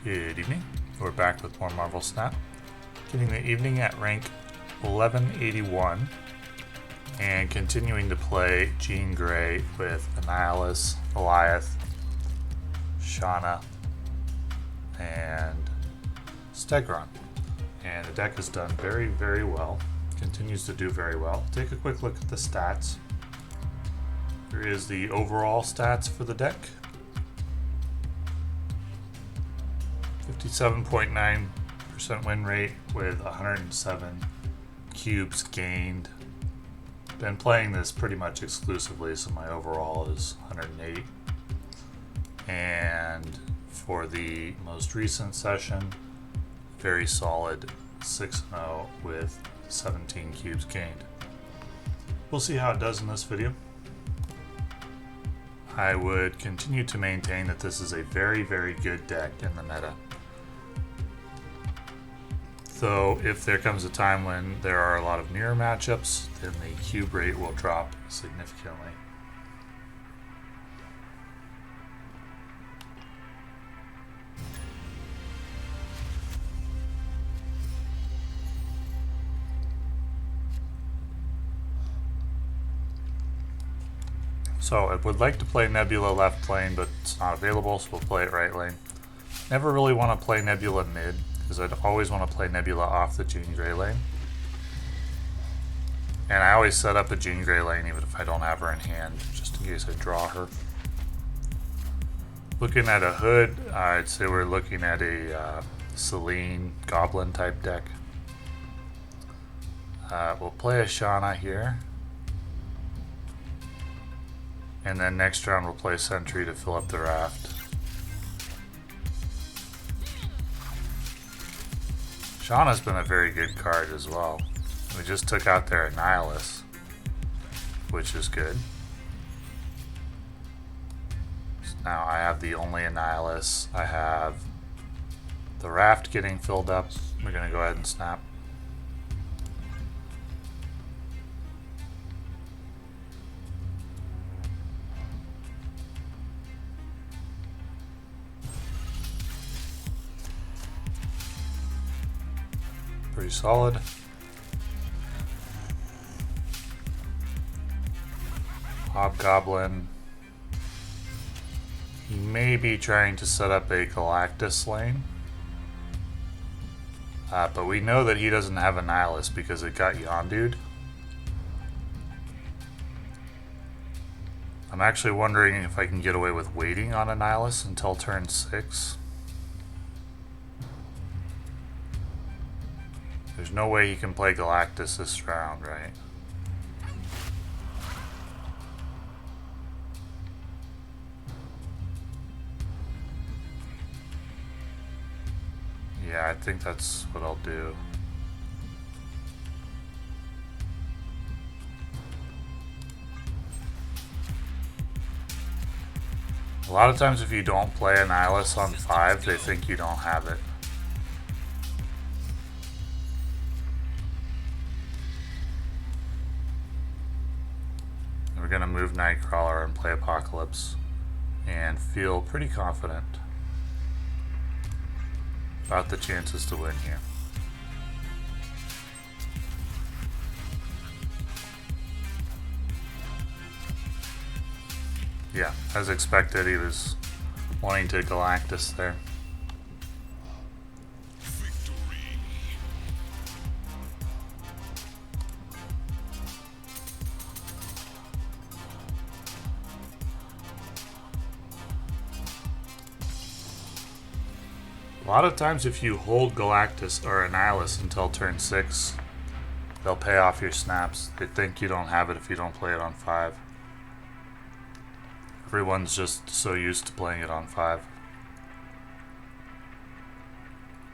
Good evening. We're back with more Marvel Snap. Getting the evening at rank 1181 and continuing to play Jean Grey with Annihilus, Alioth, Shanna, and Stegron. And the deck has done very, very well. Continues to do very well. Take a quick look at the stats. Here is the overall stats for the deck. 57.9% win rate with 107 cubes gained. Been playing this pretty much exclusively, so my overall is 108. And for the most recent session, very solid 6-0 with 17 cubes gained. We'll see how it does in this video. I would continue to maintain that this is a very, very good deck in the meta. Though if there comes a time when there are a lot of mirror matchups, then the cube rate will drop significantly. So I would like to play Nebula left lane, but it's not available, so we'll play it right lane. Never really want to play Nebula mid, because I'd always want to play Nebula off the Jean Grey lane. And I always set up a Jean Grey lane even if I don't have her in hand, just in case I draw her. Looking at a Hood, I'd say we're looking at a Selene Goblin type deck. We'll play a Shanna here. And then next round we'll play Sentry to fill up the raft. Shanna's been a very good card as well. We just took out their Annihilus, which is good. So now I have the only Annihilus. I have the raft getting filled up. We're going to go ahead and snap. Pretty solid. Hobgoblin. He may be trying to set up a Galactus lane. But we know that he doesn't have Annihilus because it got Yondu'd. I'm actually wondering if I can get away with waiting on Annihilus until turn 6. There's no way he can play Galactus this round, right? Yeah, I think that's what I'll do. A lot of times if you don't play Annihilus on 5, they think you don't have it. We're going to move Nightcrawler and play Apocalypse and feel pretty confident about the chances to win here. Yeah, as expected, he was wanting to Galactus there. A lot of times if you hold Galactus or Annihilus until turn 6, they'll pay off your snaps. They think you don't have it if you don't play it on 5. Everyone's just so used to playing it on 5.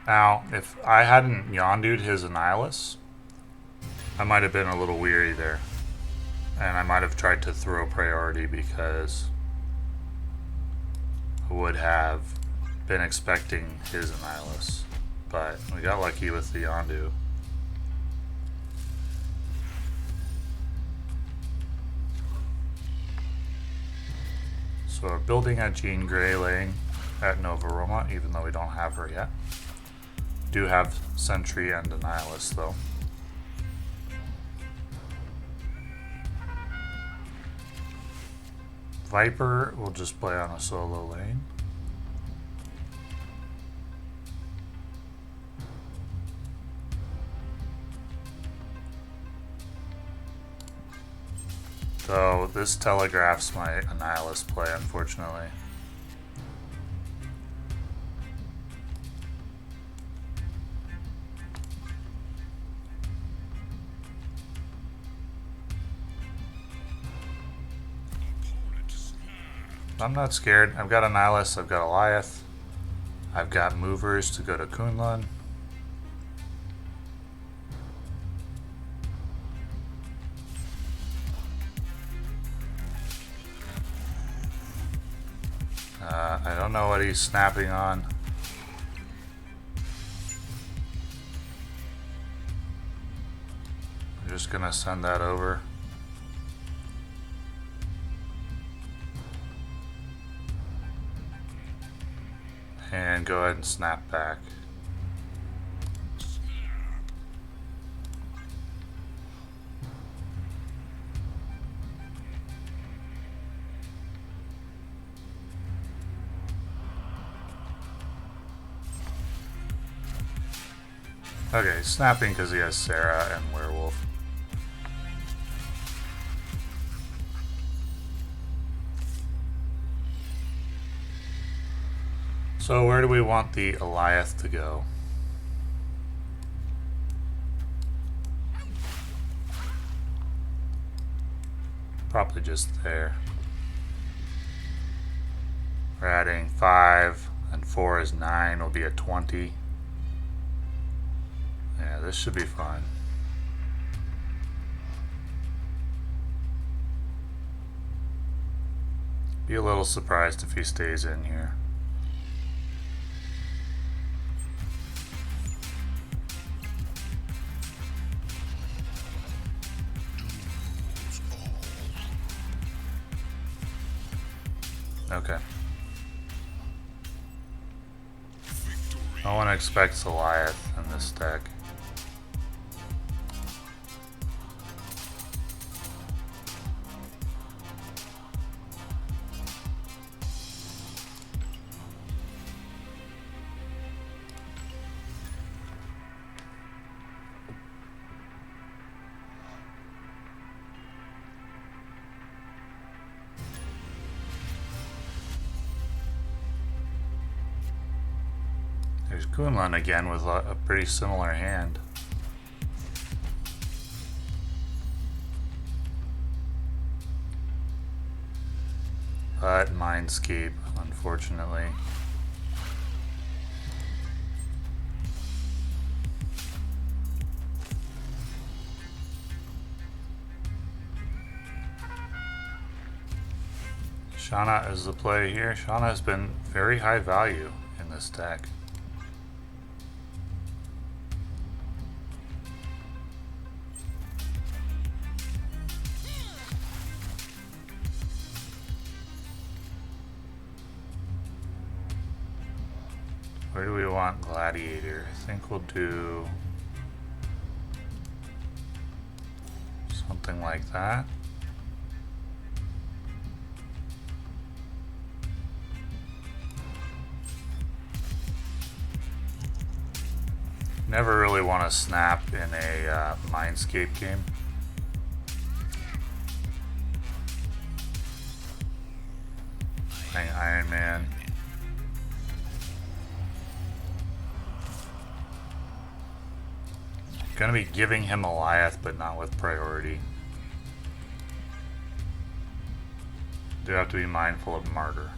Now, if I hadn't Yondu'd his Annihilus, I might have been a little weary there. And I might have tried to throw priority because I would have been expecting his Annihilus, but we got lucky with the Yondu. So we're building a Jean Grey lane. at Nova Roma, even though we don't have her yet. Do have Sentry and Annihilus though. Viper will just play on a solo lane. So this telegraphs my Annihilus play, unfortunately. I'm not scared. I've got Annihilus, I've got Alioth, I've got movers to go to Kunlun. I don't know what he's snapping on. I'm just gonna send that over. And go ahead and snap back. Okay, snapping because he has Sarah and Werewolf. So where do we want the Alioth to go? Probably just there. We're adding 5 and 4 is 9, will be a 20. Yeah, this should be fun. Be a little surprised if he stays in here. Okay. No one expects Alioth in this deck. There's Kunlun again with a pretty similar hand. But Mindscape, unfortunately. Shanna is the play here. Shanna has been very high value in this deck. Where do we want Gladiator? I think we'll do something like that. Never really want to snap in a Mindscape game. Playing Iron Man. Gonna be giving him Alioth, but not with priority. Do have to be mindful of Martyr.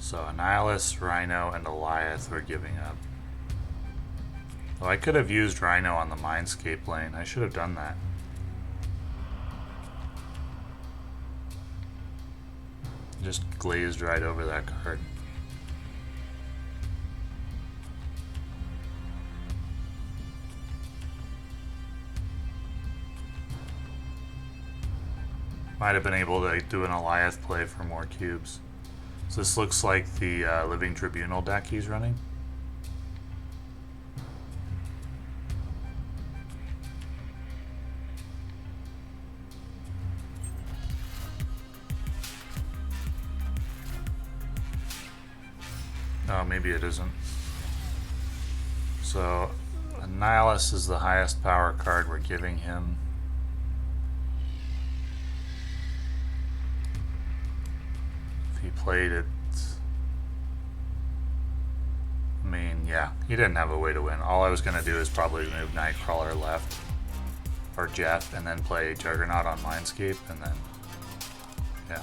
So Annihilus, Rhino, and Alioth we're giving up. Well, I could have used Rhino on the Mindscape lane. I should have done that. Just glazed right over that card. Might have been able to do an Alioth play for more cubes. So this looks like the Living Tribunal deck he's running. Oh, maybe it isn't. So, Annihilus is the highest power card we're giving him. If he played it... I mean, yeah, he didn't have a way to win. All I was going to do is probably move Nightcrawler left, or Jeff, and then play Juggernaut on Mindscape, and then, yeah.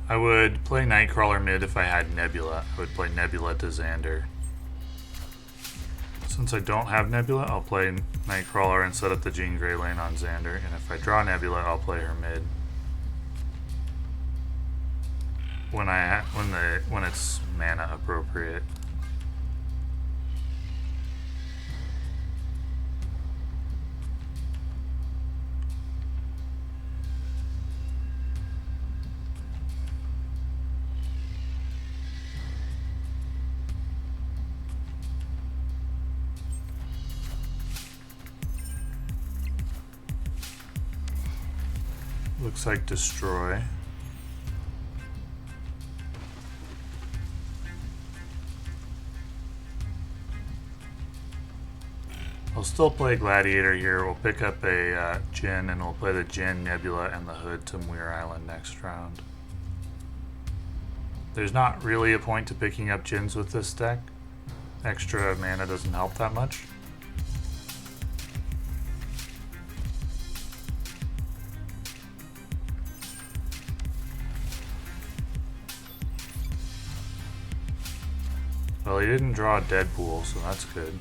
I would play Nightcrawler mid if I had Nebula. I would play Nebula to Xander. Since I don't have Nebula, I'll play Nightcrawler and set up the Jean Grey lane on Xander. And if I draw Nebula, I'll play her mid. When it's mana appropriate. Looks like destroy. I'll still play Gladiator here. We'll pick up a Jin and we'll play the Jin, Nebula, and the Hood to Muir Island next round. There's not really a point to picking up Jins with this deck. Extra mana doesn't help that much. Well, he didn't draw Deadpool, so that's good.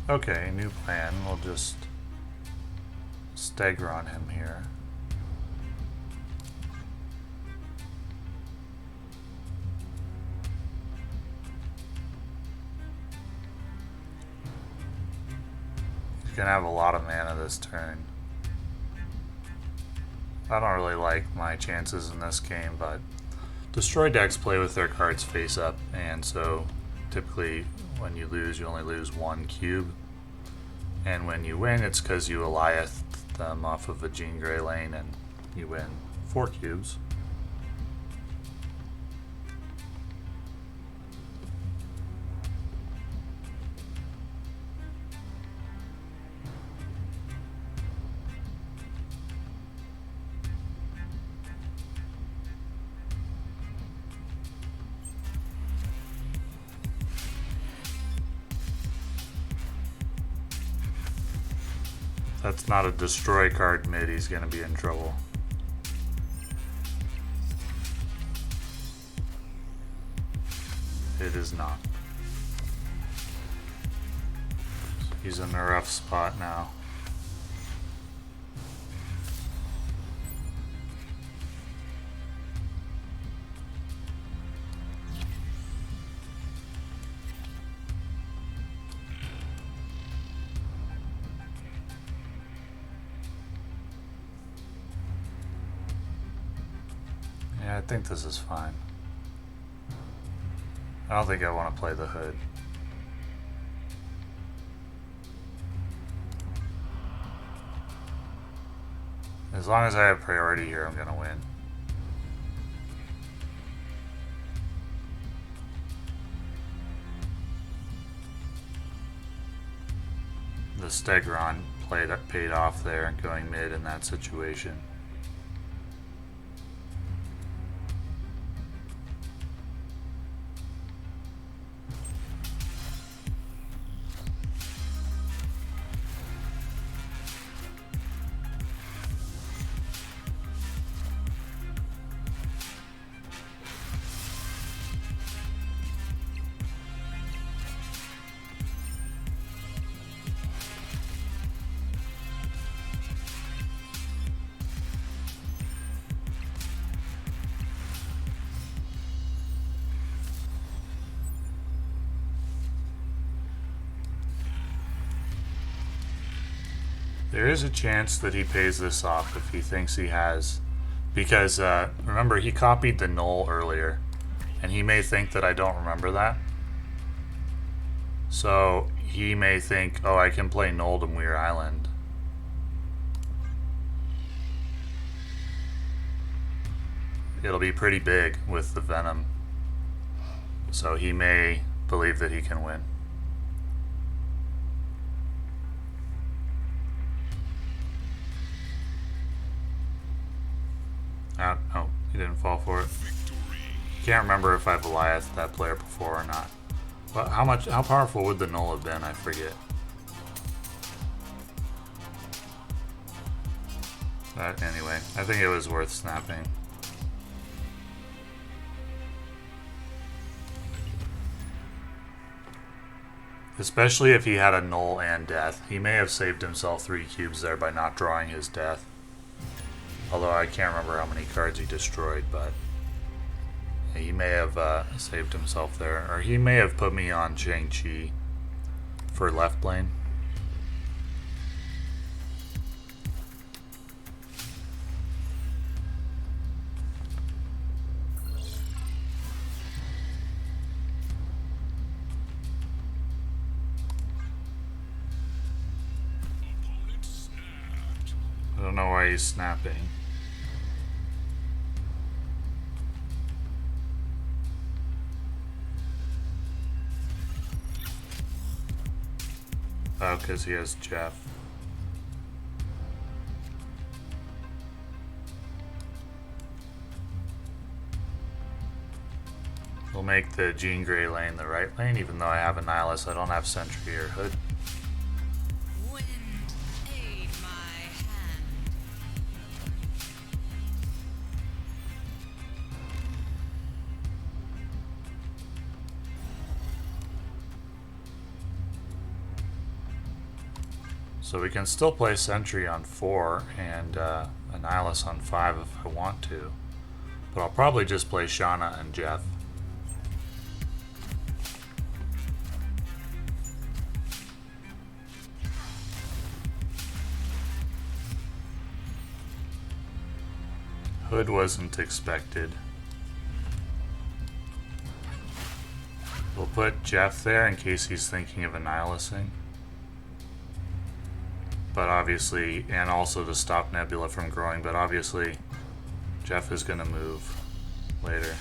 Okay, new plan. We'll just stagger on him here. He's gonna have a lot of mana this turn. I don't really like my chances in this game, but destroy decks play with their cards face up, and so typically when you lose, you only lose one cube. And when you win, it's because you Alioth them off of a Jean Grey lane and you win 4 cubes. That's not a destroy card mid, he's gonna be in trouble. It is not. He's in a rough spot now. Yeah, I think this is fine. I don't think I want to play the Hood. As long as I have priority here, I'm going to win. The Stegron paid off there, going mid in that situation. There is a chance that he pays this off if he thinks he has. Because, remember, he copied the null earlier. And he may think that I don't remember that. So, he may think, oh, I can play null to Muir Island. It'll be pretty big with the Venom. So he may believe that he can win. Oh, he didn't fall for it. Can't remember if I've Alioth that player before or not. But how powerful would the null have been? I forget. But anyway, I think it was worth snapping. Especially if he had a null and death. He may have saved himself 3 cubes there by not drawing his death. Although I can't remember how many cards he destroyed, but he may have saved himself there. Or he may have put me on Shang-Chi for left lane. I don't know why he's snapping. Oh, because he has Jeff. We'll make the Jean Grey lane the right lane, even though I have Annihilus. I don't have Sentry or Hood. So we can still play Sentry on 4 and Annihilus on 5 if I want to. But I'll probably just play Shanna and Jeff. Hood wasn't expected. We'll put Jeff there in case he's thinking of Annihilusing. But obviously, and also to stop Nebula from growing, but obviously Jeff is going to move later.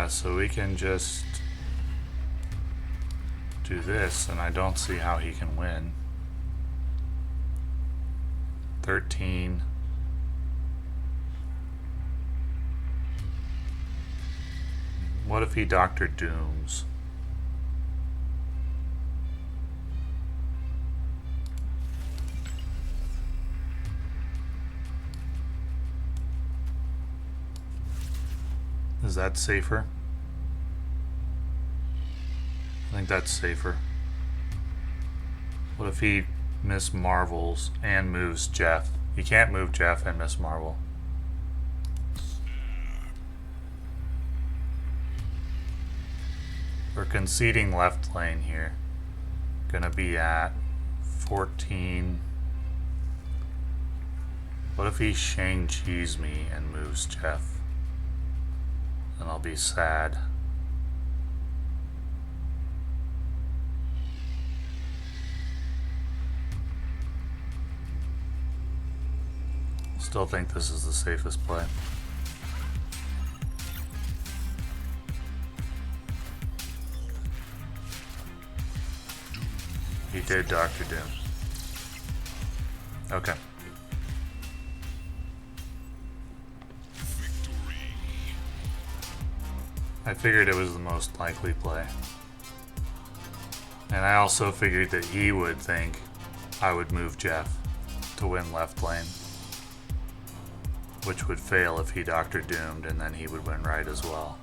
So we can just do this, and I don't see how he can win. 13. What if he Dr. Dooms? Is that safer? I think that's safer. What if he Miss Marvels and moves Jeff? He can't move Jeff and Miss Marvel. We're conceding left lane here. Gonna be at 14. What if he Shang-Chi's me and moves Jeff? Then I'll be sad. Still think this is the safest play. He did Dr. Doom. Okay. I figured it was the most likely play. And I also figured that he would think I would move Jeff to win left lane. Which would fail if he Dr. Doomed, and then he would win right as well.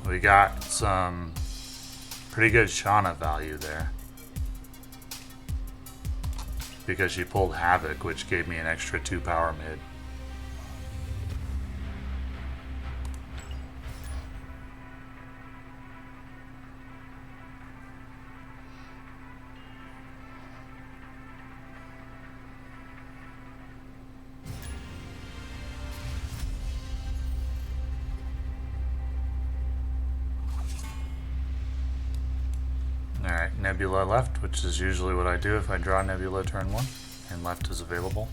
We got some Pretty good Shanna value there. Because she pulled Havoc, which gave me an extra 2 power mid. Alright, Nebula left, which is usually what I do if I draw Nebula turn 1, and left is available.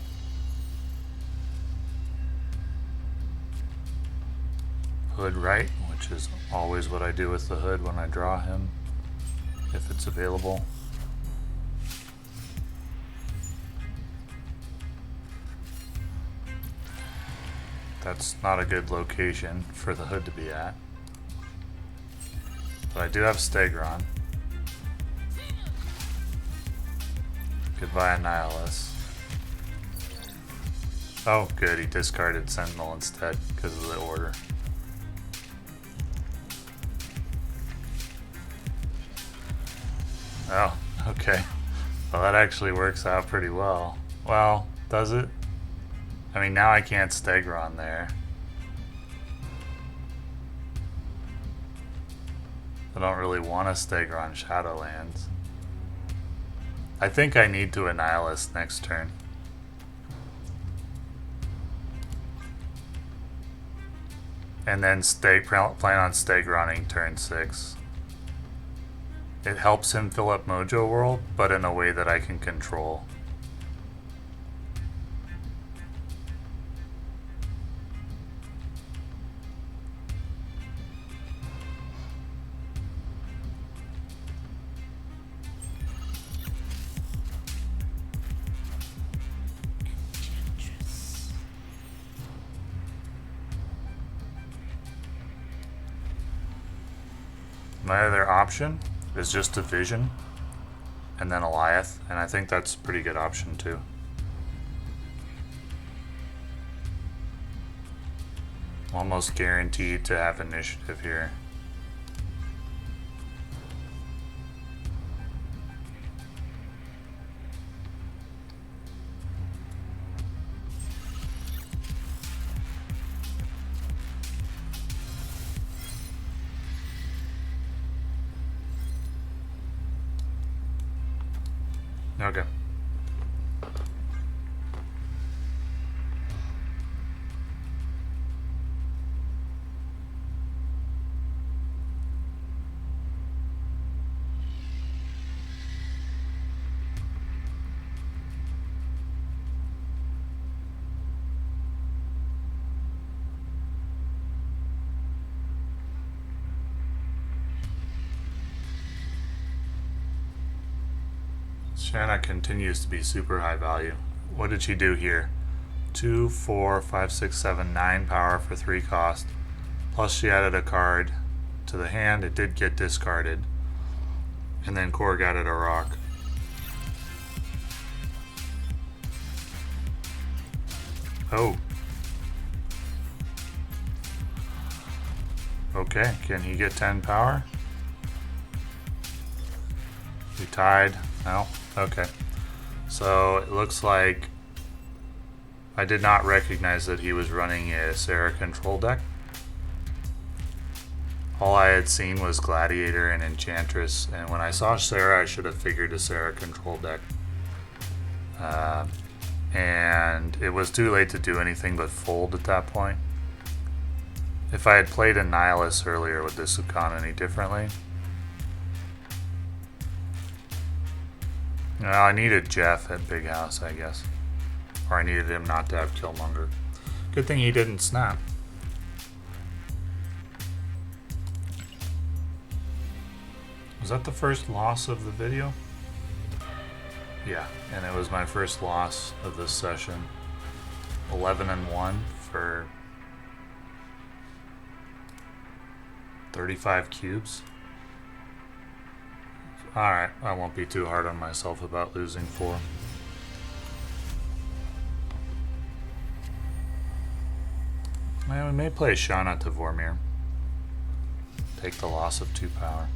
Hood right, which is always what I do with the Hood when I draw him, if it's available. That's not a good location for the Hood to be at. But I do have Stegron. Goodbye, Annihilus. Oh, good, he discarded Sentinel instead because of the order. Oh, okay. Well, that actually works out pretty well. Well, does it? I mean, now I can't Stegron there. I don't really want to Stegron Shadowlands. I think I need to Annihilus next turn. And then plan on Stegroning turn 6. It helps him fill up Mojo World, but in a way that I can control. My other option is just a Vision and then Alioth, and I think that's a pretty good option too. Almost guaranteed to have initiative here. Okay. Shanna continues to be super high value. What did she do here? 2, 4, 5, 6, 7, 9 power for 3 cost. Plus she added a card to the hand. It did get discarded. And then Korg added a rock. Oh. Okay, can he get 10 power? We tied. No? Okay. So it looks like I did not recognize that he was running a Sarah control deck. All I had seen was Gladiator and Enchantress, and when I saw Sarah, I should have figured a Sarah control deck. And it was too late to do anything but fold at that point. If I had played Annihilus earlier, would this have gone any differently? No, I needed Jeff at Big House, I guess. Or I needed him not to have Killmonger. Good thing he didn't snap. Was that the first loss of the video? Yeah, and it was my first loss of this session. 11-1 for 35 cubes. Alright, I won't be too hard on myself about losing 4. We may play Shanna to Vormir. Take the loss of 2 power.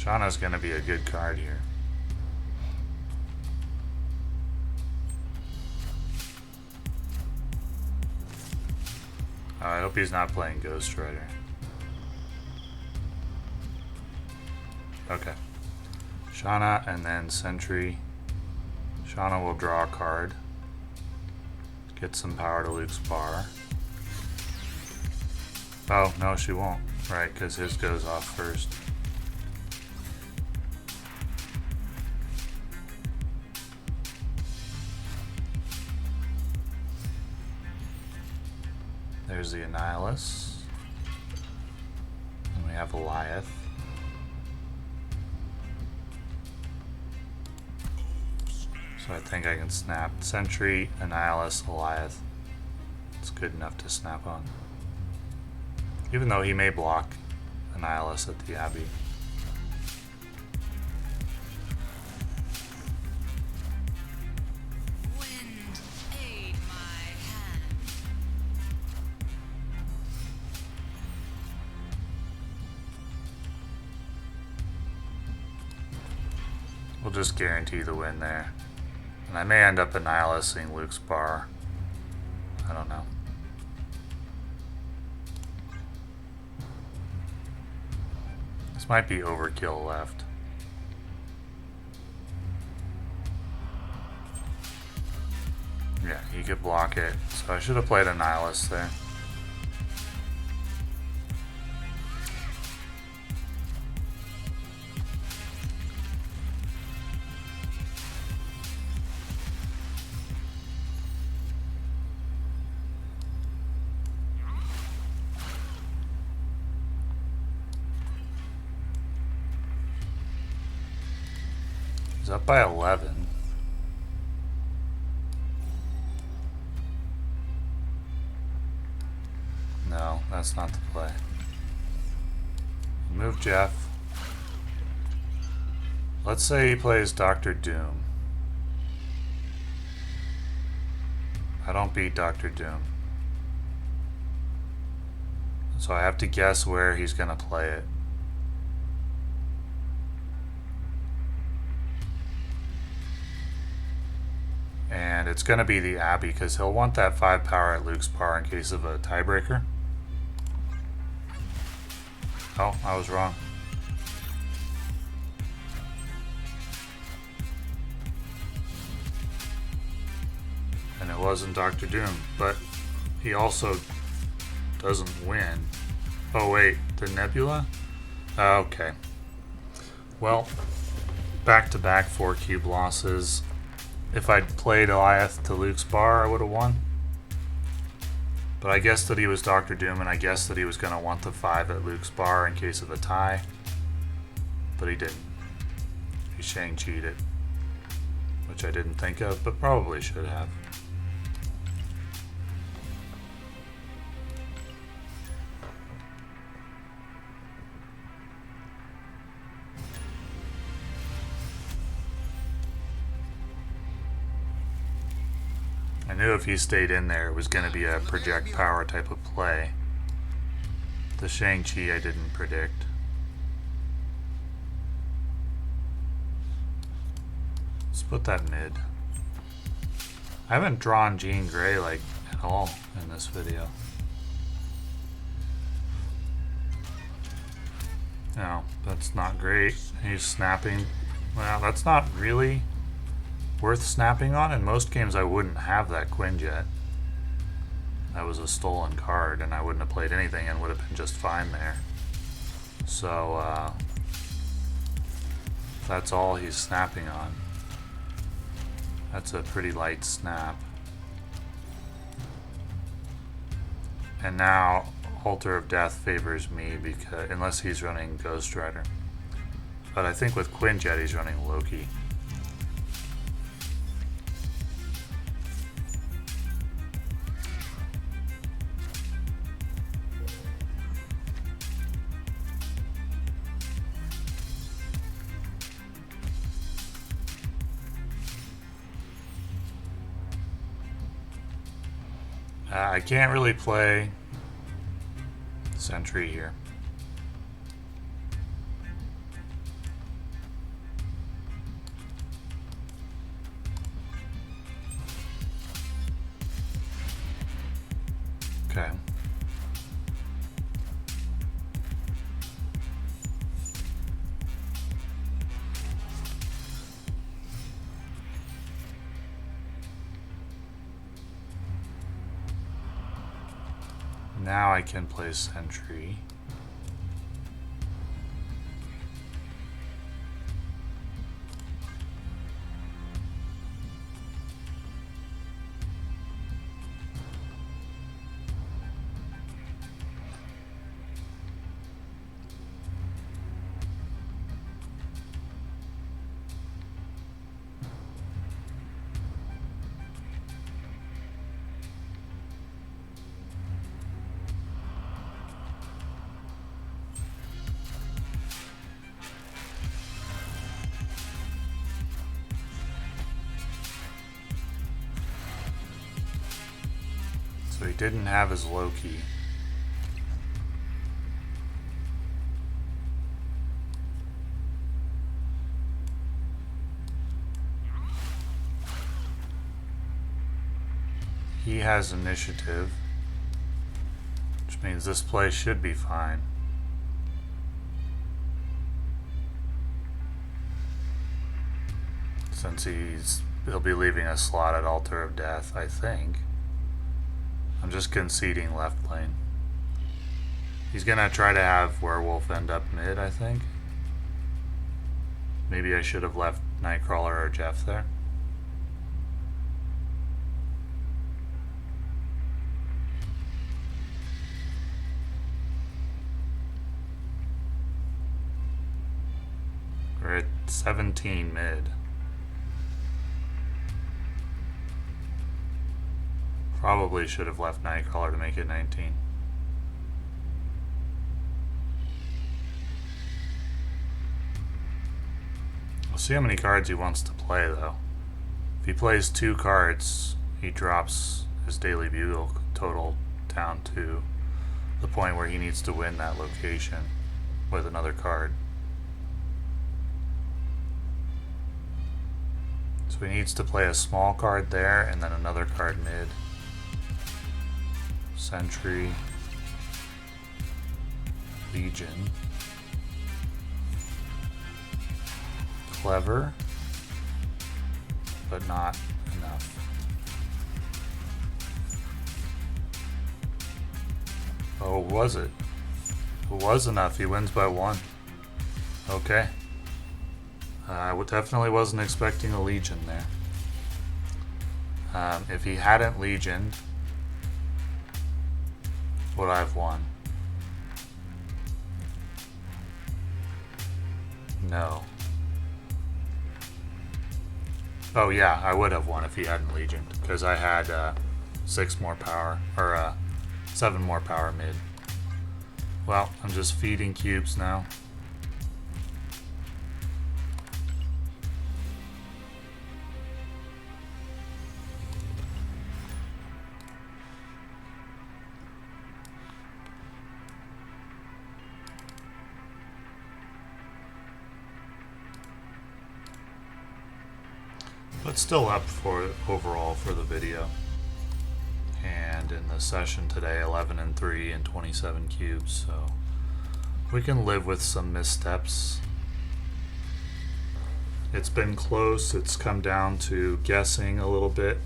Shanna's gonna be a good card here. I hope he's not playing Ghost Rider. Okay. Shanna and then Sentry. Shanna will draw a card. Get some power to Luke's bar. Oh, no, she won't. Right, because his goes off first. There's the Annihilus. And we have Alioth. So I think I can snap Sentry, Annihilus, Alioth. It's good enough to snap on. Even though he may block Annihilus at the Abbey. Wind, aid my hand. We'll just guarantee the win there. And I may end up Annihilusing Luke's bar. I don't know. This might be overkill left. Yeah, he could block it. So I should have played Annihilus there. He's up by 11. No, that's not the play. Move Jeff. Let's say he plays Dr. Doom. I don't beat Dr. Doom. So I have to guess where he's going to play it. And it's going to be the Abbey because he'll want that 5 power at Luke's bar in case of a tiebreaker. Oh, I was wrong. And it wasn't Dr. Doom, but he also doesn't win. Oh wait, the Nebula? Okay. Well, back-to-back 4 cube losses. If I'd played Alioth to Luke's bar, I would have won. But I guessed that he was Dr. Doom, and I guessed that he was going to want the 5 at Luke's bar in case of a tie. But he didn't. He Shang-Chi'd it. Which I didn't think of, but probably should have. I knew if he stayed in there, it was going to be a project power type of play. The Shang-Chi I didn't predict. Let's put that mid. I haven't drawn Jean Grey like at all in this video. No, that's not great. He's snapping. Well, that's not really worth snapping on. In most games I wouldn't have that Quinjet. That was a stolen card and I wouldn't have played anything and would have been just fine there. So that's all he's snapping on. That's a pretty light snap. And now Altar of Death favors me because unless he's running Ghost Rider. But I think with Quinjet he's running Loki. I can't really play Sentry here. Now I can play Sentry. So he didn't have his Loki. He has initiative, which means this play should be fine. Since he'll be leaving a slot at Altar of Death, I think. I'm just conceding left lane. He's gonna try to have Werewolf end up mid, I think. Maybe I should have left Nightcrawler or Jeff there. We're at 17 mid. Probably should have left Nightcrawler to make it 19. We'll see how many cards he wants to play, though. If he plays 2 cards, he drops his Daily Bugle total down to the point where he needs to win that location with another card. So he needs to play a small card there and then another card mid. Sentry, Legion, clever, but not enough. Oh, was it? It was enough. He wins by 1. Okay. I definitely wasn't expecting a Legion there. If he hadn't Legioned, would I have won? No. Oh yeah, I would have won if he hadn't Legioned, because I had 6 more power, or 7 more power mid. Well, I'm just feeding cubes now. But still up for overall for the video. And in the session today, 11 and 3 and 27 cubes, so we can live with some missteps. It's been close. It's come down to guessing a little bit.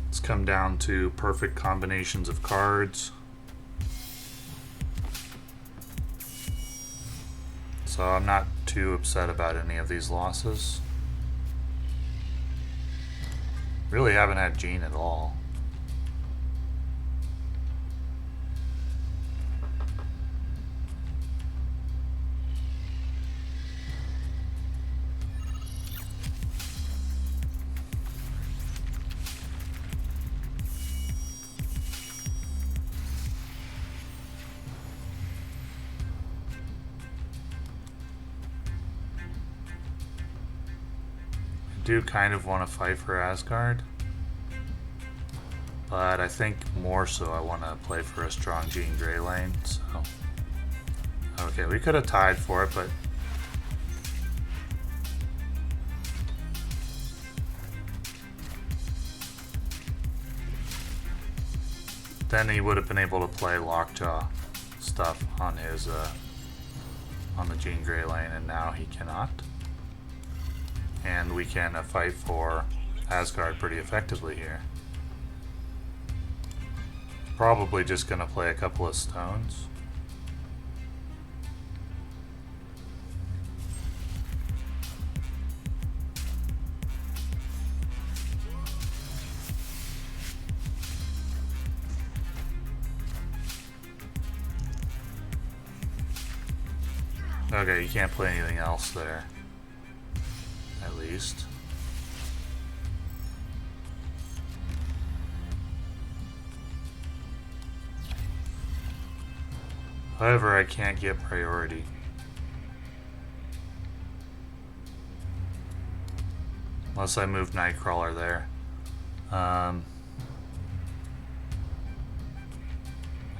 It's come down to perfect combinations of cards. So I'm not too upset about any of these losses. Really haven't had Jean at all. I do kind of want to fight for Asgard, but I think more so I want to play for a strong Jean Grey lane, so... Okay, we could have tied for it, but... Then he would have been able to play Lockjaw stuff on his, on the Jean Grey lane, and now he cannot. And we can fight for Asgard pretty effectively here. Probably just gonna play a couple of stones. Okay, you can't play anything else there. At least. However, I can't get priority. Unless I move Nightcrawler there. I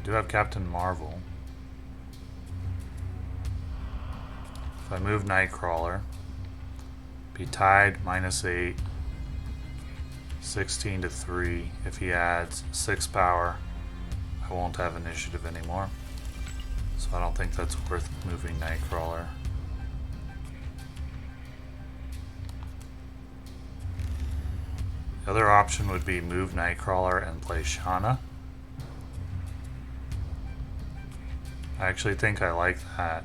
do have Captain Marvel. If I move Nightcrawler, be tied -8, 16 to 3. If he adds 6 power, I won't have initiative anymore. So I don't think that's worth moving Nightcrawler. The other option would be move Nightcrawler and play Shanna. I actually think I like that.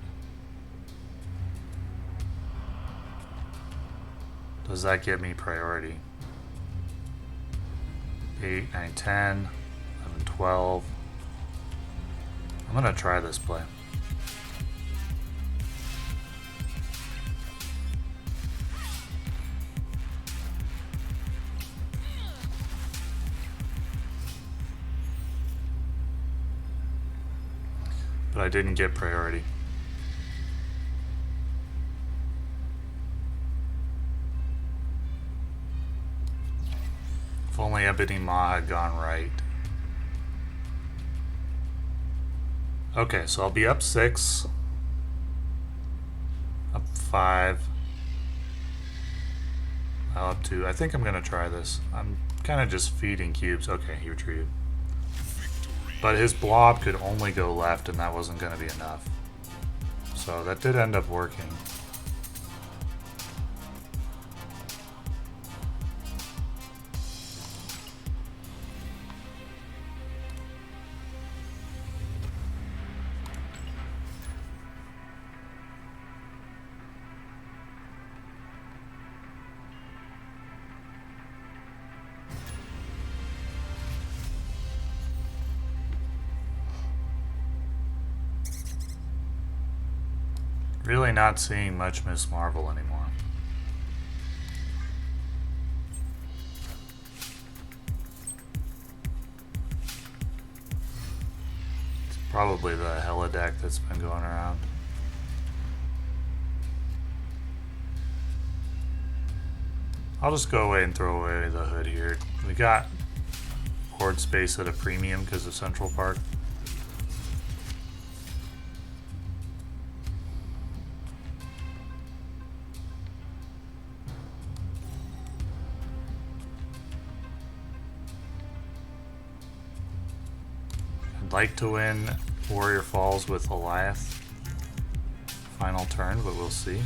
Does that get me priority? 8, 9, 10, 11, 12. I'm gonna try this play. But I didn't get priority. If only Ebony Maw had gone right. Okay, so I'll be up 6. Up 5. Up 2. I think I'm gonna try this. I'm kind of just feeding cubes. Okay, he retreated. But his blob could only go left, and that wasn't gonna be enough. So that did end up working. Really not seeing much Miss Marvel anymore. It's probably the Hella deck that's been going around. I'll just go away and throw away the hood here. We got board space at a premium because of Central Park. I'd like to win Warrior Falls with Alioth final turn, but we'll see.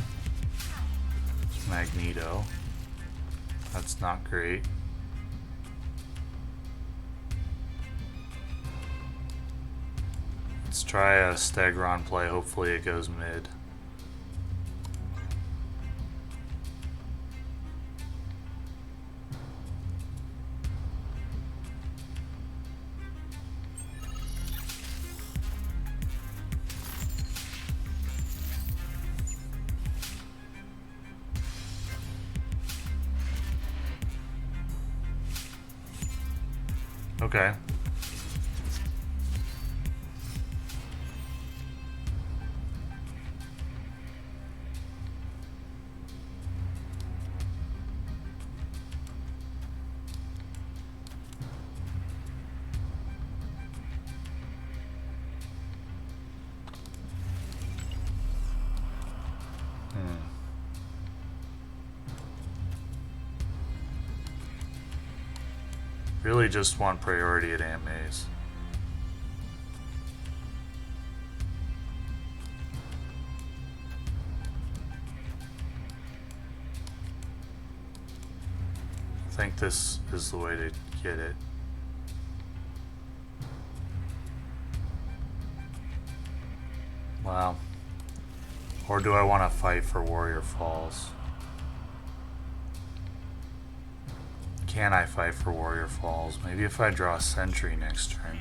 Magneto. That's not great. Let's try a Stegron play. Hopefully it goes mid. Okay. Really just want priority at Aunt May's. I think this is the way to get it. Wow. Or do I want to fight for Warrior Falls? Can I fight for Warrior Falls? Maybe if I draw a Sentry next turn.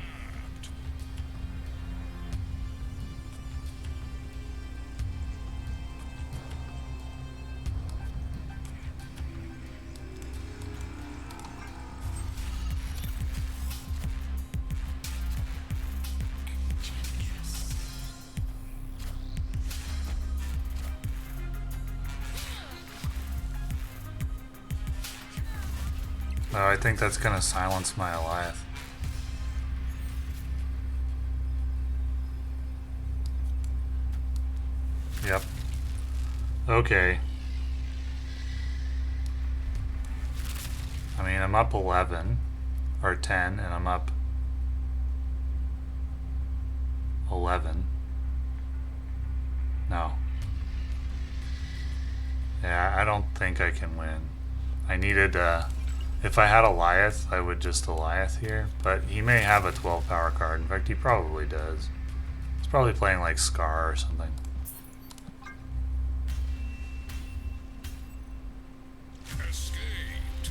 Oh, I think that's gonna silence my Alioth. Yep. Okay. I mean, I'm up 11 or 10, and I'm up 11. No. Yeah, I don't think I can win. I needed, if I had Alioth, I would just Alioth here, but he may have a 12 power card. In fact, he probably does. He's probably playing like Scar or something. Escaped.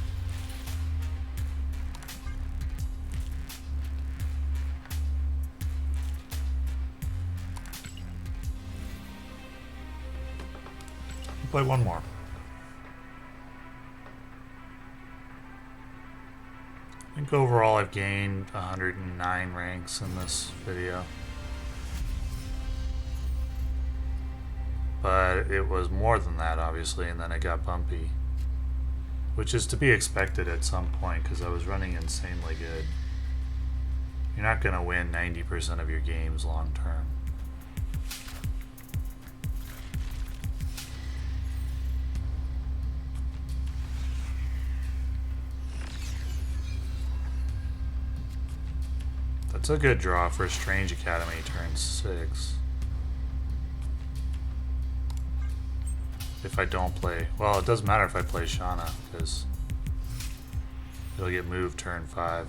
Play one more. I think overall I've gained 109 ranks in this video. But it was more than that, obviously, and then it got bumpy. Which is to be expected at some point, because I was running insanely good. You're not going to win 90% of your games long term. That's a good draw for Strange Academy turn 6. If I don't play... Well, it doesn't matter if I play Shanna, because it'll get moved turn 5.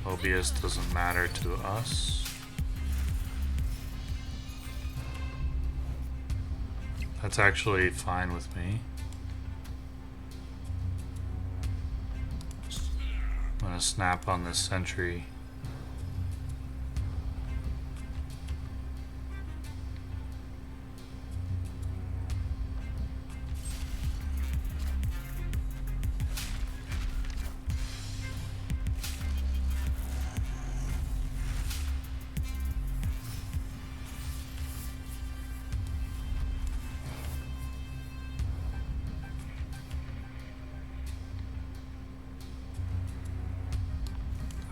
Mobius doesn't matter to us. That's actually fine with me. I'm gonna snap on this Sentry.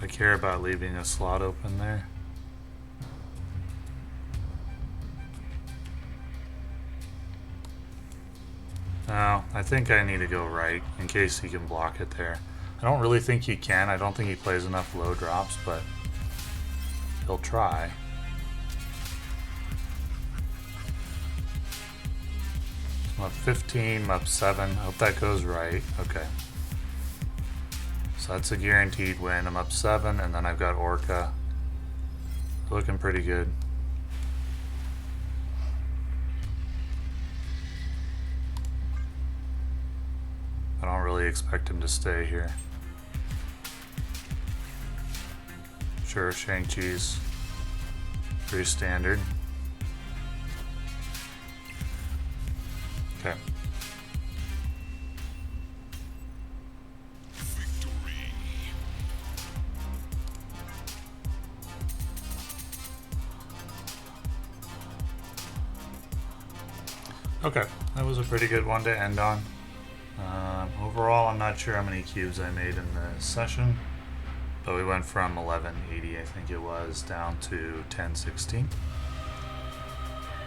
I care about leaving a slot open there. No, I think I need to go right in case he can block it there. I don't really think he can. I don't think he plays enough low drops, but he'll try. I'm up 15, I'm up 7. I hope that goes right. Okay. So that's a guaranteed win. I'm up 7, and then I've got Orca. Looking pretty good. I don't really expect him to stay here. Sure, Shang-Chi's pretty standard. Okay. Okay, that was a pretty good one to end on. Overall, I'm not sure how many cubes I made in the session, but we went from 1180, I think it was, down to 1016.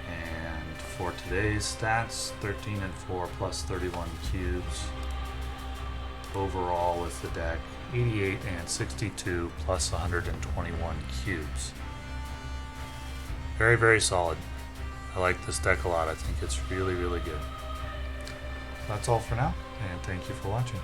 And for today's stats, 13 and 4 plus 31 cubes. Overall with the deck, 88 and 62 plus 121 cubes. Very, very solid. I like this deck a lot. I think it's really, really good. That's all for now, and thank you for watching.